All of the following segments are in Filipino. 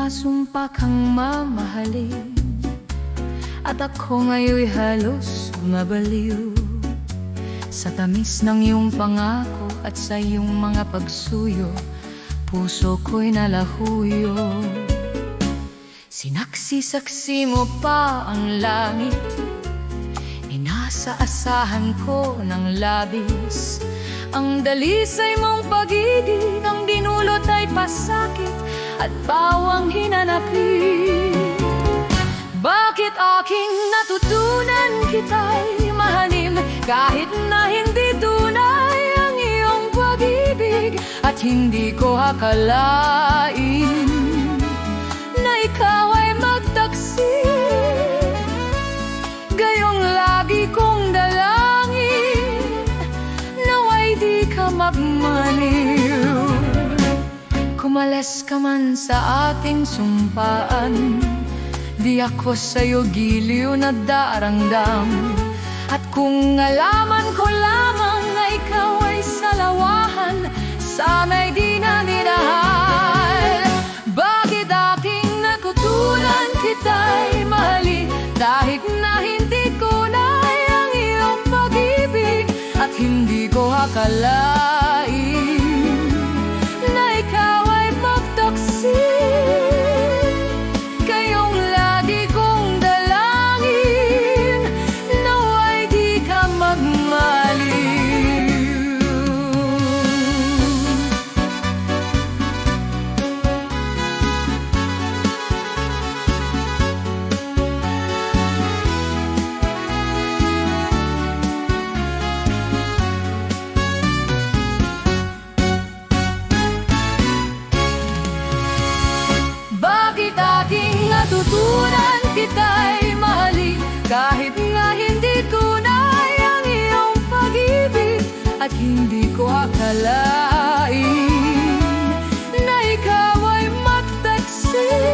Sumpa-sumpa kang mamahalin, at ako ngayon'y halos mabaliw sa tamis ng iyong pangako at sa iyong mga pagsuyo. Puso ko'y nalahuyo. Sinaksi-saksi mo pa ang langit, inasa-asahan ko ng labis. Ang dalisay mong pag-ibig, ang dinulot ay pasakit at bawang hinanapin. Bakit aking natutunan kita'y mahalin, kahit na hindi tunay ang iyong pag-ibig? At hindi ko akalain na ikaw ay magtaksil. Gayong lagi kong dalangin, naway di ka magmaliw. Kumalas ka man sa ating sumpaan, di ako sa'yo giliw na darangdam. At kung alaman ko lamang na ikaw ay salawahan, sana'y di na minahal. Bakit aking nakutulan kita'y mahalin, kahit na hindi tunay ang iyong pag-ibig? At hindi ko akalain na ikaw ay magtaksil. Kayong lagi kong dalangin, naway di ka magmaliw. Bakit aking natutunan kita'y mahalin, kahit na hindi tunay ang iyong pag-ibig? At hindi ko akalain na ikaw ay magtaksil.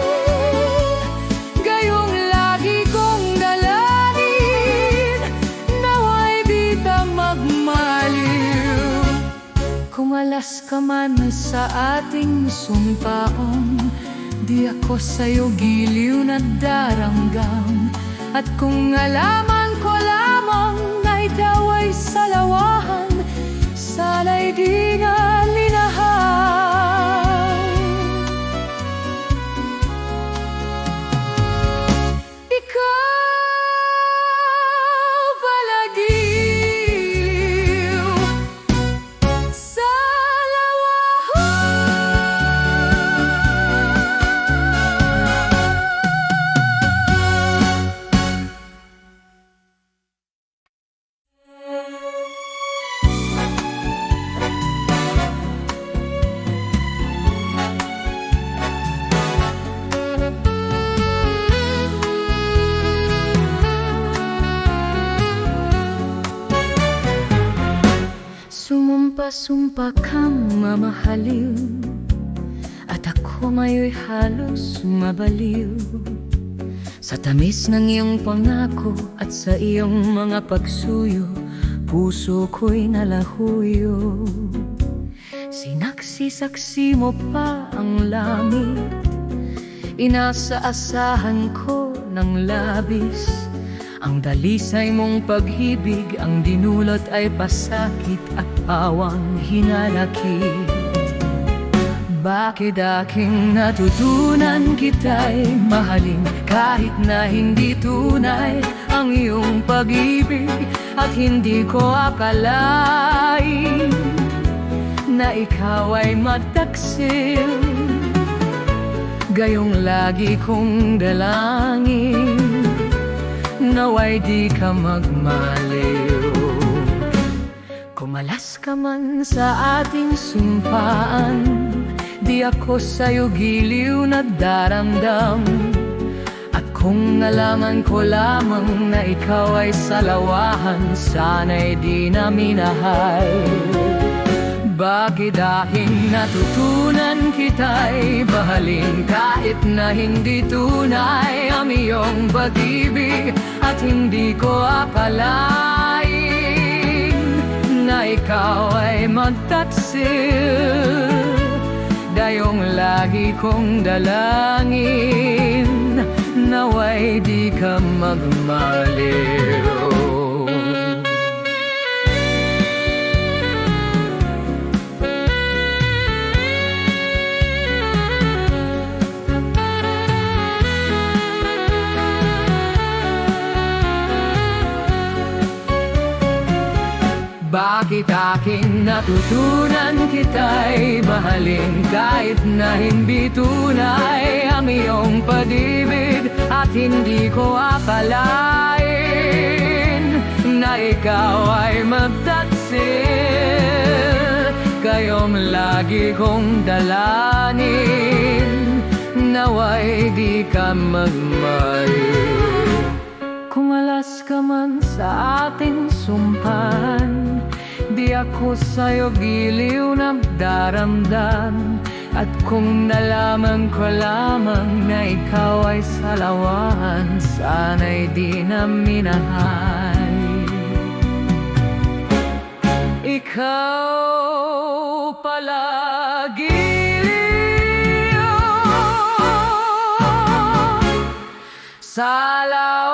Gayong lagi kong dalangin, naway di ka magmaliw. Kumalas ka man sa ating sumpaan, di ako sa'yo giliw na daranggam. At kung alaman ko lamang na ikaw ay salawahan, sana'y di na minahal. Ikaw palagiliw sa sumpa-sumpa kang mamahaliw, at ako ngayon'y halos mabaliw sa tamis ng iyong pangako at sa iyong mga pagsuyo. Puso ko'y nalahuyo. Sinaksi-saksi mo pa ang langit, inasa-asahan ko ng labis. Ang dalisay mong pag-ibig, ang dinulot ay pasakit at pawang hinanakit. Bakit aking natutunan kita'y mahalin, kahit na hindi tunay ang iyong pag-ibig? At hindi ko akalain na ikaw ay magtaksil. Gayong lagi kong dalangin, naway di ka magmaliw. Kumalas ka man sa ating sumpaan, di ako sa'yo giliw na daramdam. At kung nalaman ko lamang na ikaw ay salawahan, sana'y di na minahal. Bakit aking natutunan kita'y mahalin, kahit na hindi tunay ang iyong pag-ibig? At hindi ko akalain na ikaw ay magtaksil. ngayong lagi kong dalangin, naway di ka magmaliw. Bakit aking natutunan kita'y mahalin kahit na hindi tunay ang iyong pag-ibig, at hindi ko akalain na ikaw ay magtaksil. Kayong lagi kong dalangin, naway di ka magmaliw. Kung alas ka man sa ating sumpahan, di ako sa'yo giliw nagdaramdam. At kung nalaman ko lamang na ikaw ay salawan, sana'y di na minahal. Ikaw palagi salawan.